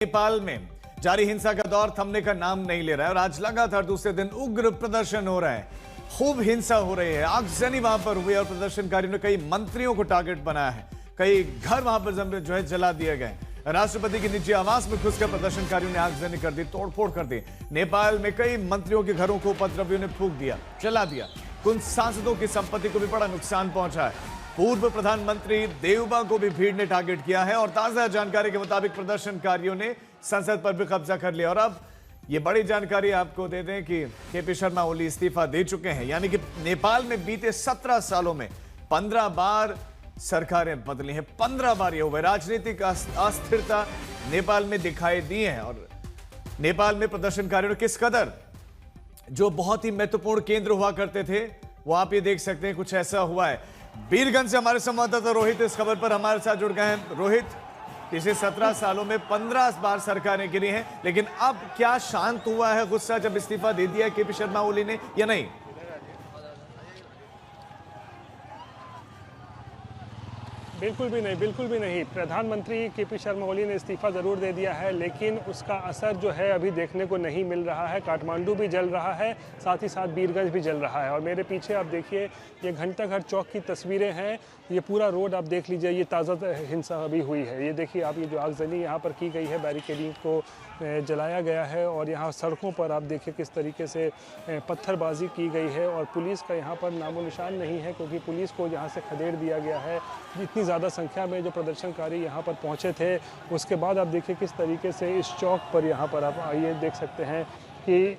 नेपाल में जारी हिंसा का दौर थमने का नाम नहीं ले रहा है और आज लगातार दूसरे दिन उग्र प्रदर्शन हो रहा है। खूब हिंसा हो रही है, आगजनी वहां पर हुई और प्रदर्शनकारियों ने कई मंत्रियों को टारगेट बनाया है। कई घर वहां पर जो है जला दिए गए। राष्ट्रपति की निजी आवास में घुसकर प्रदर्शनकारियों ने आगजनी कर दी, तोड़फोड़ कर दी। नेपाल में कई मंत्रियों के घरों को उपद्रवियों ने फूंक दिया, जला दिया। कुछ सांसदों की संपत्ति को भी बड़ा नुकसान पहुंचा है। पूर्व प्रधानमंत्री देवबा को भी भीड़ ने टारगेट किया है और ताजा जानकारी के मुताबिक प्रदर्शनकारियों ने संसद पर भी कब्जा कर लिया। और अब ये बड़ी जानकारी आपको दे दें कि केपी शर्मा ओली इस्तीफा दे चुके हैं, यानी कि नेपाल में बीते 17 सालों में 15 बार सरकारें बदली हैं। 15 बार ये हुए। राजनीतिक अस्थिरता नेपाल में दिखाई दी है और नेपाल में प्रदर्शनकारियों ने किस कदर जो बहुत ही महत्वपूर्ण केंद्र हुआ करते थे वो आप ये देख सकते हैं, कुछ ऐसा हुआ है। बीरगंज से हमारे संवाददाता रोहित इस खबर पर हमारे साथ जुड़ गए हैं। रोहित, पिछले 17 सालों में 15 बार सरकारें गिरी हैं, लेकिन अब क्या शांत हुआ है गुस्सा जब इस्तीफा दे दिया केपी शर्मा ओली ने या नहीं? बिल्कुल भी नहीं। प्रधानमंत्री केपी शर्मा ओली ने इस्तीफा ज़रूर दे दिया है, लेकिन उसका असर जो है अभी देखने को नहीं मिल रहा है। काठमांडू भी जल रहा है, साथ ही साथ बीरगंज भी जल रहा है। और मेरे पीछे आप देखिए, ये घंटाघर चौक की तस्वीरें हैं। ये पूरा रोड आप देख लीजिए, ये ताज़ा हिंसा अभी हुई है। ये देखिए आप, ये जो आगजनी यहाँ पर की गई है, बैरिकेडिंग को जलाया गया है और यहाँ सड़कों पर आप देखिए किस तरीके से पत्थरबाजी की गई है। और पुलिस का यहाँ पर नामो निशान नहीं है, क्योंकि पुलिस को यहाँ से खदेड़ दिया गया है। इतनी ज़्यादा संख्या में जो प्रदर्शनकारी यहाँ पर पहुँचे थे, उसके बाद आप देखिए किस तरीके से इस चौक पर यहाँ पर आप आइए देख सकते हैं कि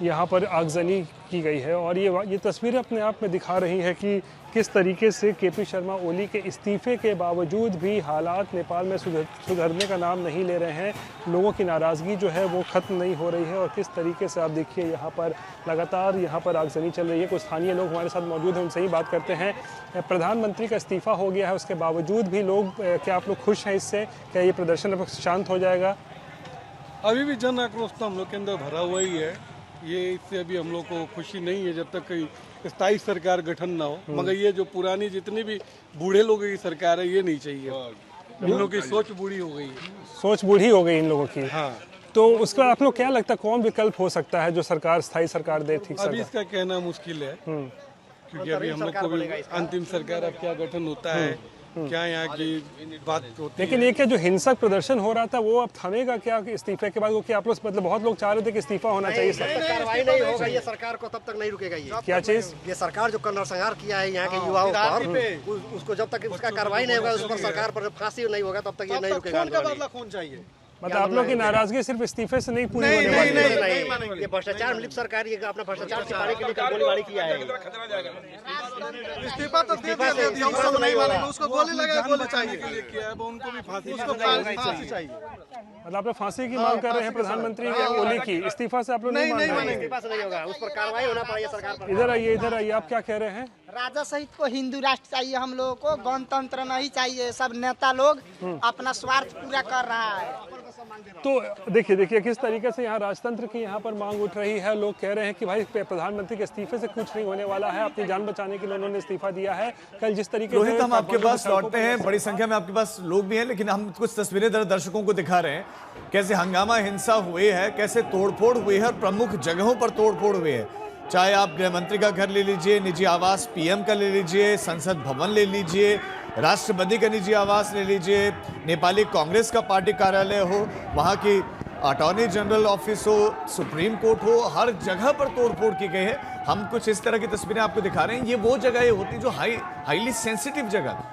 यहाँ पर आगजनी की गई है। और ये तस्वीरें अपने आप में दिखा रही है कि किस तरीके से केपी शर्मा ओली के इस्तीफे के बावजूद भी हालात नेपाल में सुधरने का नाम नहीं ले रहे हैं। लोगों की नाराज़गी जो है वो ख़त्म नहीं हो रही है और किस तरीके से आप देखिए यहाँ पर लगातार यहाँ पर आगजनी चल रही है। कुछ स्थानीय लोग हमारे साथ मौजूद हैं, उनसे ही बात करते हैं। प्रधानमंत्री का इस्तीफा हो गया है, उसके बावजूद भी लोग, क्या आप लोग खुश हैं इससे? क्या ये प्रदर्शन शांत हो जाएगा? अभी भी जन आक्रोश तो हम लोग के अंदर भरा हुआ ही है। ये इससे अभी हम लोग को खुशी नहीं है जब तक कोई स्थायी सरकार गठन ना हो। मगर ये जो पुरानी जितनी भी बूढ़े लोगों की सरकार है, ये नहीं चाहिए। इन लोगों की सोच बूढ़ी हो गई है। सोच बूढ़ी हो गई इन लोगों की। हाँ, तो उसका आप लोग क्या लगता है, कौन विकल्प हो सकता है जो सरकार, स्थायी सरकार दे? ठीक अभी इसका कहना मुश्किल है, क्योंकि अभी हम लोग को भी अंतिम सरकार अब क्या गठन होता है, क्या यहाँ की बात होती लेकिन ये क्या जो हिंसक प्रदर्शन हो रहा था वो अब थमेगा क्या इस्तीफे के बाद? वो क्या आप लोग, मतलब बहुत लोग चाह रहे थे कि इस्तीफा होना चाहिए। कार्रवाई नहीं होगा ये सरकार को, तब तक नहीं रुकेगा ये। क्या चीज? ये सरकार जो नरसंहार किया है यहाँ के युवाओं पर, उसको जब तक उसका कार्रवाई नहीं होगा, उस पर सरकार पर फांसी नहीं होगा, तब तक ये नहीं रुकेगा। कौन चाहिए? मतलब आप लोग की नाराजगी सिर्फ इस्तीफे से नहीं पूरी होने वाली है? ये भ्रष्टाचार में लिप्त सरकार ये अपना भ्रष्टाचार छिपाने के लिए गोलीबारी किया है। इस्तीफा तो दे दिया, उसको नहीं मानेंगे, उसको गोली लगा, गोली चाहिए किया है, उनको भी फांसी चाहिए। मतलब आप लोग फांसी की मांग कर रहे हैं प्रधानमंत्री ओली की? इस्तीफा से आप लोग नहीं मानेंगे? इस्तीफा से नहीं होगा, उस पर कार्रवाई होना पड़ेगा सरकार पर। इधर आइए, आप क्या कह रहे हैं? राजा सहित को हिंदू राष्ट्र चाहिए, हम लोगों को गणतंत्र नहीं चाहिए। सब नेता लोग अपना स्वार्थ पूरा कर रहा है। तो देखिए किस तरीके से यहाँ राजतंत्र की यहाँ पर मांग उठ रही है। लोग कह रहे हैं कि भाई प्रधानमंत्री के इस्तीफे से कुछ नहीं होने वाला है, अपनी जान बचाने के लिए उन्होंने इस्तीफा दिया है। कल जिस तरीके रोहित, हम आपके पास लौटते हैं, बड़ी संख्या में आपके पास लोग भी हैं, लेकिन हम कुछ तस्वीरें दर्शकों को दिखा रहे हैं कैसे हंगामा हिंसा हुई है, कैसे तोड़फोड़ हुई है और प्रमुख जगहों पर तोड़फोड़ हुई है। चाहे आप गृह मंत्री का घर ले लीजिए, निजी आवास पीएम का ले लीजिए, संसद भवन ले लीजिए, राष्ट्रपति का निजी आवास ले लीजिए, नेपाली कांग्रेस का पार्टी कार्यालय हो, वहाँ की अटॉर्नी जनरल ऑफिस हो, सुप्रीम कोर्ट हो, हर जगह पर तोड़फोड़ की गई है। हम कुछ इस तरह की तस्वीरें आपको दिखा रहे हैं। ये वो जगह होती जो हाईली सेंसिटिव जगह,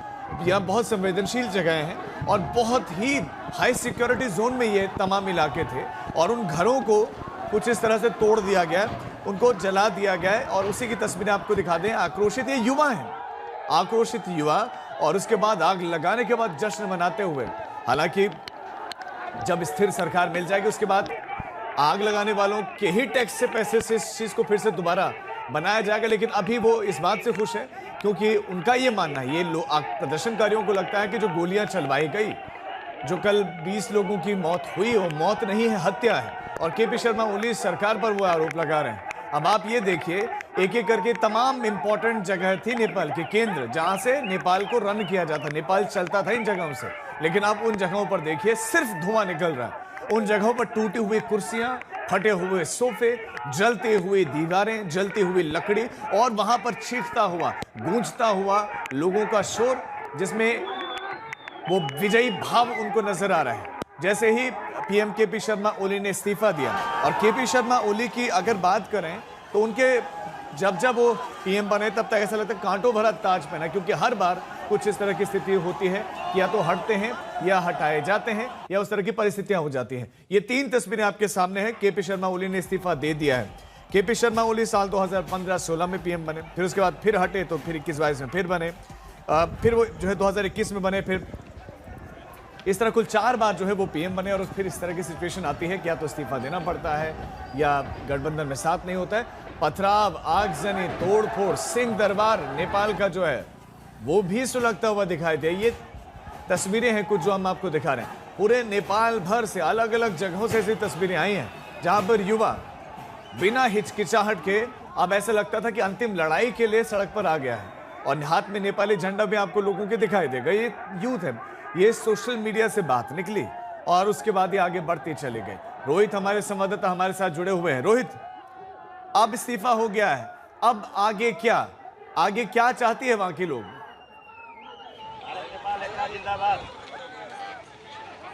यहाँ बहुत संवेदनशील जगह हैं और बहुत ही हाई सिक्योरिटी जोन में ये तमाम इलाके थे और उन घरों को कुछ इस तरह से तोड़ दिया गया, उनको जला दिया गया है। और उसी की तस्वीरें आपको दिखा दें। आक्रोशित ये युवा हैं, आक्रोशित युवा, और उसके बाद आग लगाने के बाद जश्न मनाते हुए। हालांकि जब स्थिर सरकार मिल जाएगी उसके बाद आग लगाने वालों के ही टैक्स से पैसे से इस चीज को फिर से दोबारा बनाया जाएगा। लेकिन अभी वो इस बात से खुश है क्योंकि उनका ये मानना है, ये प्रदर्शनकारियों को लगता है कि जो गोलियां चलवाई गई, जो कल 20 लोगों की मौत हुई, वो मौत नहीं है, हत्या है। और केपी शर्मा ओली सरकार पर वो आरोप लगा रहे हैं। अब आप ये देखिए, एक एक करके तमाम इंपॉर्टेंट जगह थी नेपाल के केंद्र, जहां से नेपाल को रन किया जाता, नेपाल चलता था इन जगहों से, लेकिन अब उन जगहों पर देखिए सिर्फ धुआं निकल रहा है। उन जगहों पर टूटी हुई कुर्सियां, फटे हुए सोफे, जलती हुई दीवारें, जलती हुई लकड़ी और वहां पर चीखता हुआ, गूंजता हुआ लोगों का शोर, जिसमें वो विजयी भाव उनको नजर आ रहा है। जैसे ही पीएम केपी शर्मा ओली ने इस्तीफा दिया, और केपी शर्मा ओली की अगर बात करें तो उनके जब वो पीएम बने तब तक ऐसा लगता है कांटों भरा ताज पहना, क्योंकि हर बार कुछ इस तरह की स्थिति होती है कि या तो हटते हैं या हटाए जाते हैं या उस तरह की परिस्थितियां हो जाती हैं। ये 3 तस्वीरें आपके सामने हैं। केपी शर्मा ओली ने इस्तीफा दे दिया है। केपी शर्मा ओली साल 2015-16 में पीएम बने, फिर उसके बाद फिर हटे तो फिर 21-22 में फिर बने, फिर वो जो है 2021 में बने, फिर इस तरह कुल 4 बार जो है वो पीएम बने। और फिर इस तरह की सिचुएशन आती है कि या तो इस्तीफा देना पड़ता है या गठबंधन में साथ नहीं होता है। पथराव, आगजनी, तोड़फोड़, सिंह दरबार नेपाल का जो है वो भी सुलगता हुआ दिखाई दे। ये तस्वीरें हैं कुछ जो हम आपको दिखा रहे हैं। पूरे नेपाल भर से अलग अलग जगहों से ऐसी तस्वीरें आई हैं जहां पर युवा बिना हिचकिचाहट के, अब ऐसा लगता था कि अंतिम लड़ाई के लिए सड़क पर आ गया है, और हाथ में नेपाली झंडा भी आपको लोगों के दिखाई देगा। ये यूथ है, ये सोशल मीडिया से बात निकली और उसके बाद ये आगे बढ़ती चली गई। रोहित हमारे संवाददाता हमारे साथ जुड़े हुए हैं। रोहित, अब इस्तीफा हो गया है, अब आगे क्या? आगे क्या चाहती है वहां के लोग?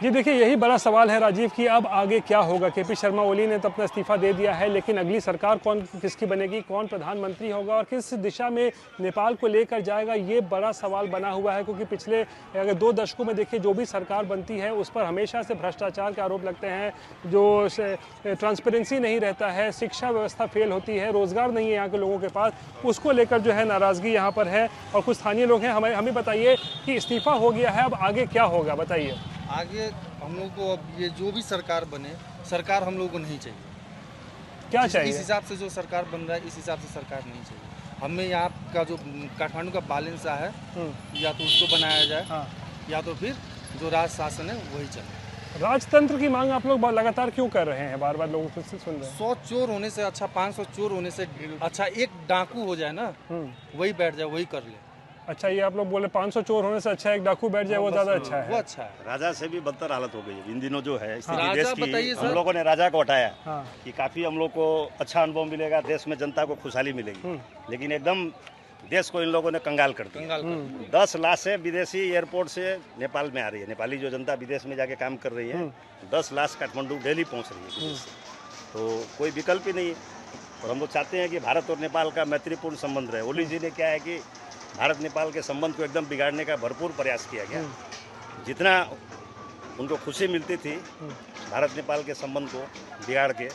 जी देखिए, यही बड़ा सवाल है राजीव कि अब आगे क्या होगा। केपी शर्मा ओली ने तो अपना इस्तीफा दे दिया है, लेकिन अगली सरकार किसकी बनेगी, कौन प्रधानमंत्री होगा और किस दिशा में नेपाल को लेकर जाएगा, ये बड़ा सवाल बना हुआ है। क्योंकि पिछले अगर 2 दशकों में देखिए, जो भी सरकार बनती है उस पर हमेशा से भ्रष्टाचार के आरोप लगते हैं, जो ट्रांसपेरेंसी नहीं रहता है, शिक्षा व्यवस्था फेल होती है, रोजगार नहीं है यहाँ के लोगों के पास, उसको लेकर जो है नाराजगी यहाँ पर है। और कुछ स्थानीय लोग हैं, हमें बताइए कि इस्तीफा हो गया है, अब आगे क्या होगा, बताइए। आगे हम लोग को अब ये जो भी सरकार बने, सरकार हम लोग को नहीं चाहिए। क्या चाहिए? इस हिसाब से जो सरकार बन रहा है, इस हिसाब से सरकार नहीं चाहिए हमें। यहाँ का जो काठमांडू का बैलेंस है, या तो उसको बनाया जाए, या तो फिर जो राज शासन है वही चले। राजतंत्र की मांग आप लोग लगातार क्यों कर रहे हैं? बार बार लोगों से सुन रहे हैं। 100 चोर होने से अच्छा, 500 चोर होने से अच्छा एक डाकू हो जाए ना, वही बैठ जाए, वही कर ले। अच्छा, ये आप लोग बोले 500 चोर होने से अच्छा एक डाकू बैठ जाए, वो ज्यादा अच्छा है। वो अच्छा है। राजा से भी बदतर हालत हो गई है इन दिनों जो है देश की। बताइए हम लोगों ने राजा को हटाया हाँ। कि काफी हम लोग को अच्छा अनुभव मिलेगा, देश में जनता को खुशहाली मिलेगी, लेकिन एकदम देश को इन लोगों ने कंगाल कर दिया। 10 लाख से विदेशी एयरपोर्ट से नेपाल में आ रही है। नेपाली जो जनता विदेश में जाके काम कर रही है, 10 लाख काठमांडू डेली पहुँच रही है विदेश से। तो कोई विकल्प ही नहीं है। और हम लोग चाहते हैं कि भारत और नेपाल का मैत्रीपूर्ण संबंध रहे। ओली जी ने क्या है कि भारत नेपाल के संबंध को एकदम बिगाड़ने का भरपूर प्रयास किया गया। जितना उनको खुशी मिलती थी भारत नेपाल के संबंध को बिगाड़ के,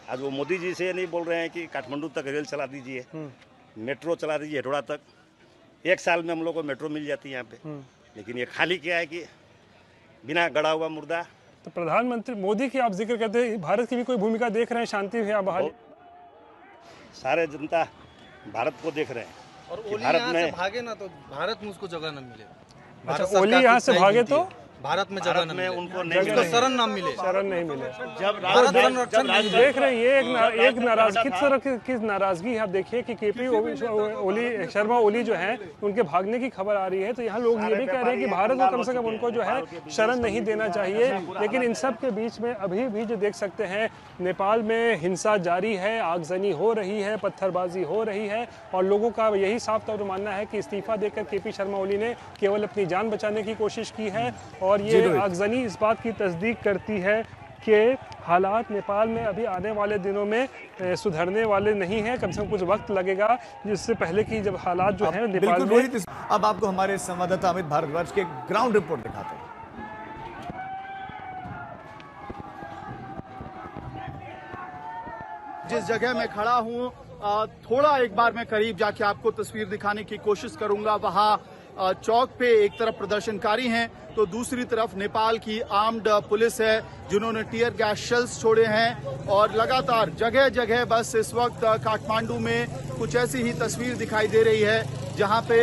आज वो मोदी जी से नहीं बोल रहे हैं कि काठमांडू तक रेल चला दीजिए, मेट्रो चला दीजिए हेटोड़ा तक। 1 साल में हम लोग को मेट्रो मिल जाती है यहाँ पे, लेकिन ये खाली क्या है कि बिना गड़ा हुआ मुर्दा। तो प्रधानमंत्री मोदी की आप जिक्र करते हैं, भारत की भी कोई भूमिका देख रहे हैं? शांति है बहाली? सारे जनता भारत को देख रहे हैं। और ओली यहाँ से भागे ना तो भारत में उसको जगह न मिले। अच्छा, ओली यहाँ से भागे तो भारत में जगह न मिले, उनको उसको शरण न मिले, शरण नहीं मिले। जब देख रहे हैं ये एक नाराजगी, किस तरह की नाराजगी है। आप देखिए कि केपी ओली शर्मा ओली जो है उनके भागने की खबर आ रही है, तो यहाँ लोग ये भी कह रहे हैं कि भारत को कम से कम उनको जो है शरण नहीं देना चाहिए। लेकिन इन सब के बीच में अभी भी जो देख सकते हैं, नेपाल में हिंसा जारी है, आगजनी हो रही है, पत्थरबाजी हो रही है, और लोगों का यही साफ तौर पर मानना है कि इस्तीफा देकर केपी शर्मा ओली ने केवल अपनी जान बचाने की कोशिश की है। और ये आगजनी इस बात की तस्दीक करती है कि हालात नेपाल में अभी आने वाले दिनों में सुधरने वाले नहीं हैं। कम से कम कुछ वक्त लगेगा, जिससे पहले की जब हालात जो हैं नेपाल में। अब आपको हमारे संवाददाता अमित भारद्वाज के ग्राउंड रिपोर्ट दिखाते हैं। जिस जगह मैं खड़ा हूं, थोड़ा एक बार मैं करीब जाके आपको तस्वीर दिखाने की कोशिश करूंगा। वहां चौक पे एक तरफ प्रदर्शनकारी हैं तो दूसरी तरफ नेपाल की आर्म्ड पुलिस है, जिन्होंने टीयर गैस शेल्स छोड़े हैं। और लगातार जगह जगह बस इस वक्त काठमांडू में कुछ ऐसी ही तस्वीर दिखाई दे रही है, जहां पे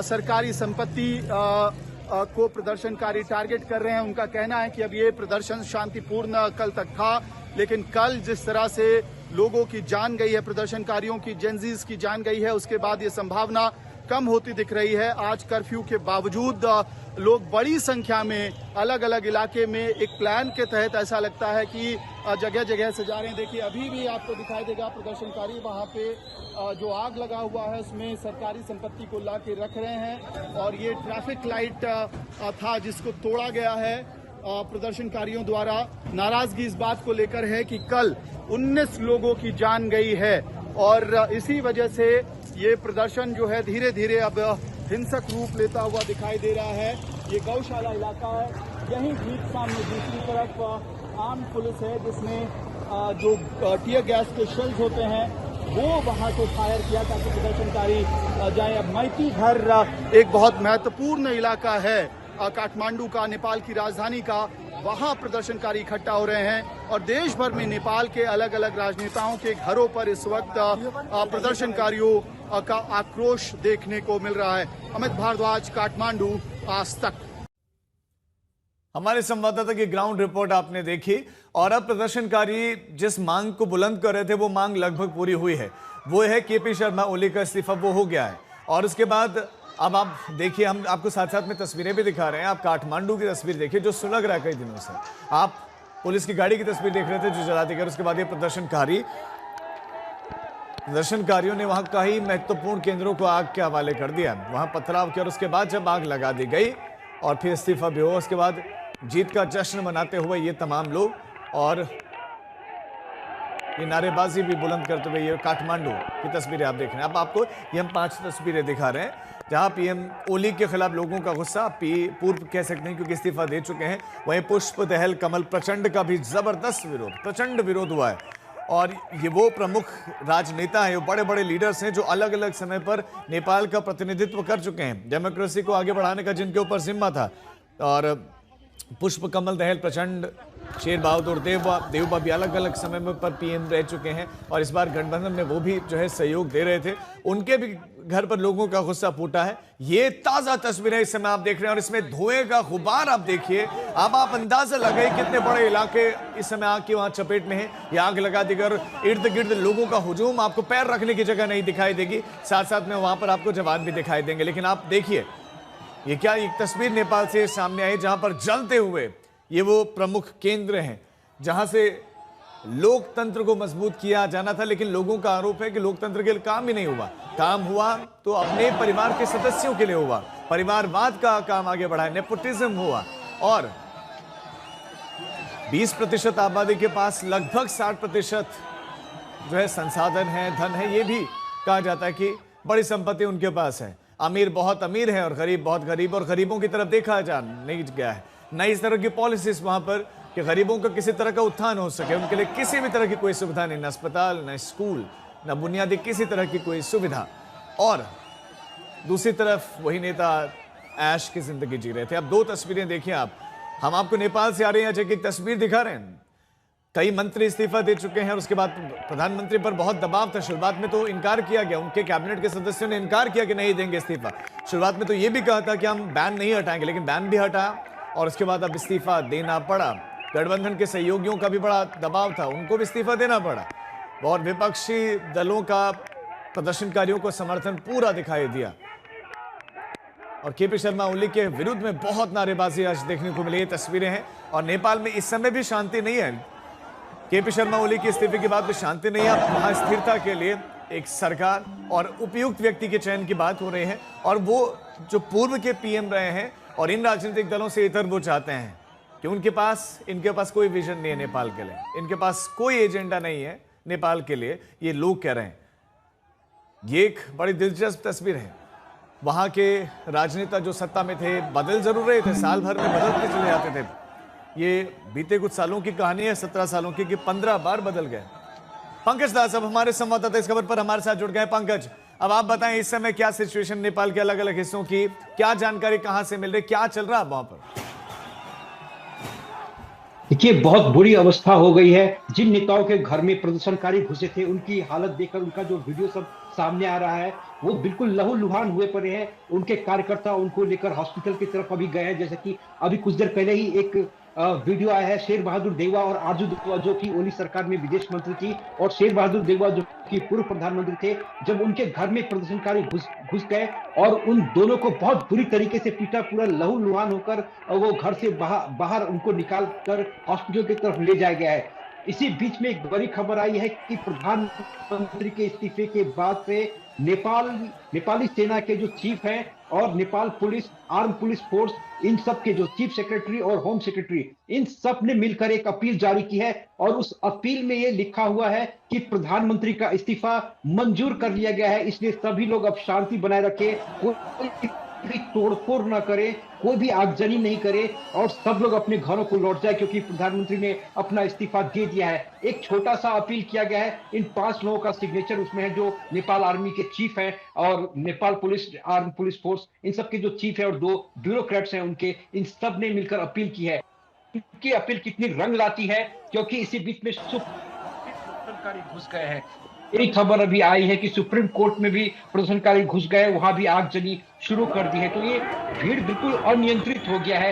सरकारी संपत्ति को प्रदर्शनकारी टारगेट कर रहे हैं। उनका कहना है कि अब ये प्रदर्शन शांतिपूर्ण कल तक था, लेकिन कल जिस तरह से लोगों की जान गई है, प्रदर्शनकारियों की, जेनजीज की जान गई है, उसके बाद ये संभावना कम होती दिख रही है। आज कर्फ्यू के बावजूद लोग बड़ी संख्या में अलग अलग इलाके में एक प्लान के तहत ऐसा लगता है कि जगह जगह से जा रहे हैं। देखिए अभी भी आपको दिखाई देगा प्रदर्शनकारी वहाँ पे जो आग लगा हुआ है उसमें सरकारी संपत्ति को ला के रख रहे हैं और ये ट्रैफिक लाइट था जिसको तोड़ा गया है प्रदर्शनकारियों द्वारा। नाराजगी इस बात को लेकर है कि कल 19 लोगों की जान गई है और इसी वजह से ये प्रदर्शन जो है धीरे धीरे अब हिंसक रूप लेता हुआ दिखाई दे रहा है। ये गौशाला इलाका है, यहीं ठीक सामने दूसरी तरफ आर्म पुलिस है जिसने जो टीयर गैस के शेल्स होते हैं वो वहां से फायर किया ताकि प्रदर्शनकारी जाए। अब मैती घर एक बहुत महत्वपूर्ण इलाका है काठमांडू का, नेपाल की राजधानी का, वहां प्रदर्शनकारी इकट्ठा हो रहे हैं और देश भर में नेपाल के अलग अलग राजनेताओं के घरों पर इस वक्त प्रदर्शनकारियों का आक्रोश देखने को मिल रहा है। अमित भारद्वाज, काठमांडू, आज तक। हमारे संवाददाता की ग्राउंड रिपोर्ट आपने देखी और अब प्रदर्शनकारी जिस मांग को बुलंद कर रहे थे वो मांग लगभग पूरी हुई है। वो है केपी शर्मा ओली का इस्तीफा, वो हो गया है। और उसके बाद अब आप देखिए, हम आपको साथ साथ में तस्वीरें भी दिखा रहे हैं। आप काठमांडू की तस्वीर देखिए जो सुलग रहा है कई दिनों से। आप पुलिस की गाड़ी की तस्वीर देख रहे थे जो जला दी गई। उसके बाद ये प्रदर्शनकारियों ने वहां कई महत्वपूर्ण केंद्रों को आग के हवाले कर दिया, वहां पथराव किया और उसके बाद जब आग लगा दी गई और फिर इस्तीफा भी हुआ, उसके बाद जीत का जश्न मनाते हुए ये तमाम लोग और ये नारेबाजी भी बुलंद करते हुए ये काठमांडू की तस्वीरें आप देख रहे हैं। अब आपको ये हम 5 तस्वीरें दिखा रहे हैं जहां पीएम ओली के खिलाफ लोगों का गुस्सा पूर्व कह सकते हैं क्योंकि इस्तीफा दे चुके हैं। वहीं पुष्प दहल कमल प्रचंड का भी जबरदस्त विरोध, प्रचंड विरोध हुआ है और ये वो प्रमुख राजनेता है, वो बड़े बड़े लीडर्स हैं जो अलग अलग समय पर नेपाल का प्रतिनिधित्व कर चुके हैं, डेमोक्रेसी को आगे बढ़ाने का जिनके ऊपर जिम्मा था। और पुष्प कमल दहल प्रचंड, शेर बहादुर देवबा भी अलग अलग समय में पर पीएम रह चुके हैं और इस बार गठबंधन में वो भी जो है सहयोग दे रहे थे, उनके भी घर पर लोगों का गुस्सा फूटा है। ये ताजा तस्वीरें इस समय आप देख रहे हैं और इसमें धुएं का गुबार आप देखिए। अब आप अंदाजा लगाइए कितने बड़े इलाके इस समय आग की वहां चपेट में है। ये आग लगा दी और इर्द गिर्द लोगों का हुजूम, आपको पैर रखने की जगह नहीं दिखाई देगी, साथ साथ में वहां पर आपको जवान भी दिखाई देंगे। लेकिन आप देखिए ये क्या एक तस्वीर नेपाल से सामने आई जहां पर जलते हुए ये वो प्रमुख केंद्र हैं जहां से लोकतंत्र को मजबूत किया जाना था, लेकिन लोगों का आरोप है कि लोकतंत्र के लिए काम ही नहीं हुआ। काम हुआ तो अपने परिवार के सदस्यों के लिए हुआ, परिवारवाद का काम आगे बढ़ा, नेपोटिज्म हुआ और 20% आबादी के पास लगभग 60% जो है संसाधन है, धन है। ये भी कहा जाता है कि बड़ी संपत्ति उनके पास है। अमीर बहुत अमीर है और गरीब बहुत गरीब, और गरीबों की तरफ देखा जा नहीं गया है। न इस तरह की पॉलिसीज वहां पर कि गरीबों का किसी तरह का उत्थान हो सके, उनके लिए किसी भी तरह की कोई सुविधा नहीं, न अस्पताल, न स्कूल, न बुनियादी किसी तरह की कोई सुविधा। और दूसरी तरफ वही नेता ऐश की जिंदगी जी रहे थे। अब 2 तस्वीरें देखिए आप, हम आपको नेपाल से आ रहे हैं जबकि एक तस्वीर दिखा रहे हैं। कई मंत्री इस्तीफा दे चुके हैं और उसके बाद प्रधानमंत्री पर बहुत दबाव था। शुरुआत में तो इनकार किया गया, उनके कैबिनेट के सदस्यों ने इनकार किया कि नहीं देंगे इस्तीफा। शुरुआत में तो ये भी कहा था कि हम बैन नहीं हटाएंगे, लेकिन बैन भी हटा और उसके बाद अब इस्तीफा देना पड़ा। गठबंधन के सहयोगियों का भी बड़ा दबाव था, उनको भी इस्तीफा देना पड़ा और विपक्षी दलों का प्रदर्शनकारियों को समर्थन पूरा दिखाई दिया। और केपी शर्मा ओली के विरुद्ध में बहुत नारेबाजी आज देखने को मिली। ये तस्वीरें हैं और नेपाल में इस समय भी शांति नहीं है। केपी शर्मा ओली के इस्तीफे के बाद भी शांति नहीं है। वहां स्थिरता के लिए एक सरकार और उपयुक्त व्यक्ति के चयन की बात हो रही है और वो जो पूर्व के पीएम रहे हैं और इन राजनीतिक दलों से इतर वो चाहते हैं कि इनके पास कोई विजन नहीं है नेपाल के लिए, इनके पास कोई एजेंडा नहीं है नेपाल के लिए, ये लोग कह रहे हैं। ये एक बड़ी दिलचस्प तस्वीर है। वहां के राजनेता जो सत्ता में थे बदल जरूर रहे थे, साल भर में बदलते चले जाते थे। ये बीते कुछ सालों की कहानी है, 17 सालों की, कि 15 बार बदल गए। पंकज दास अब हमारे संवाददाता इस खबर पर हमारे साथ जुड़ गए। पंकज, अब आप बताएं इस समय क्या सिचुएशन नेपाल के अलग अलग हिस्सों की, क्या जानकारी कहां से मिल रही, क्या चल रहा है वहां पर? देखिए, बहुत बुरी अवस्था हो गई है। जिन नेताओं के घर में प्रदर्शनकारी घुसे थे उनकी हालत देखकर उनका जो वीडियो सब सामने आ रहा है वो बिल्कुल लहूलुहान हुए पड़े हैं। उनके कार्यकर्ता उनको लेकर हॉस्पिटल की तरफ अभी गए हैं। जैसे कि अभी कुछ देर पहले ही एक वीडियो आया है शेर बहादुर देवा और आरजू देवा जो कि ओली सरकार में विदेश मंत्री थी, और शेर बहादुर देवा जो कि पूर्व प्रधानमंत्री थे, जब उनके घर में प्रदर्शनकारी घुस गए और उन दोनों को बहुत बुरी तरीके से पीटा, पूरा लहूलुहान होकर वो घर से बाहर उनको निकाल कर हॉस्पिटल की तरफ ले जाया गया है। इसी बीच में एक बड़ी खबर आई है कि प्रधानमंत्री के इस्तीफे के बाद से नेपाली सेना के जो चीफ हैं और Nepal police, arm police force, इन सब के जो चीफ सेक्रेटरी और होम सेक्रेटरी, इन सब ने मिलकर एक अपील जारी की है और उस अपील में ये लिखा हुआ है कि प्रधानमंत्री का इस्तीफा मंजूर कर लिया गया है, इसलिए सभी लोग अब शांति बनाए रखें, कोई भी तोड़फोड़ ना करे, कोई भी आगजनी नहीं करे और सब लोग अपने घरों को लौट जाए, क्योंकि प्रधानमंत्री ने अपना इस्तीफा दे दिया है। एक छोटा सा अपील किया गया है, इन 5 लोगों का सिग्नेचर उसमें है जो नेपाल आर्मी के चीफ हैं और Nepal police, arm police force, इन सब के जो चीफ है और 2 ब्यूरोक्रेट्स हैं उनके, इन सब ने मिलकर अपील की है। उनकी अपील कितनी रंग लाती है, क्योंकि इसी बीच में प्रदर्शनकारी घुस गए हैं। एक खबर अभी आई है कि सुप्रीम कोर्ट में भी प्रदर्शनकारी घुस गए, वहां भी आगजनी शुरू कर दी है, तो ये भीड़ बिल्कुल अनियंत्रित हो गया है।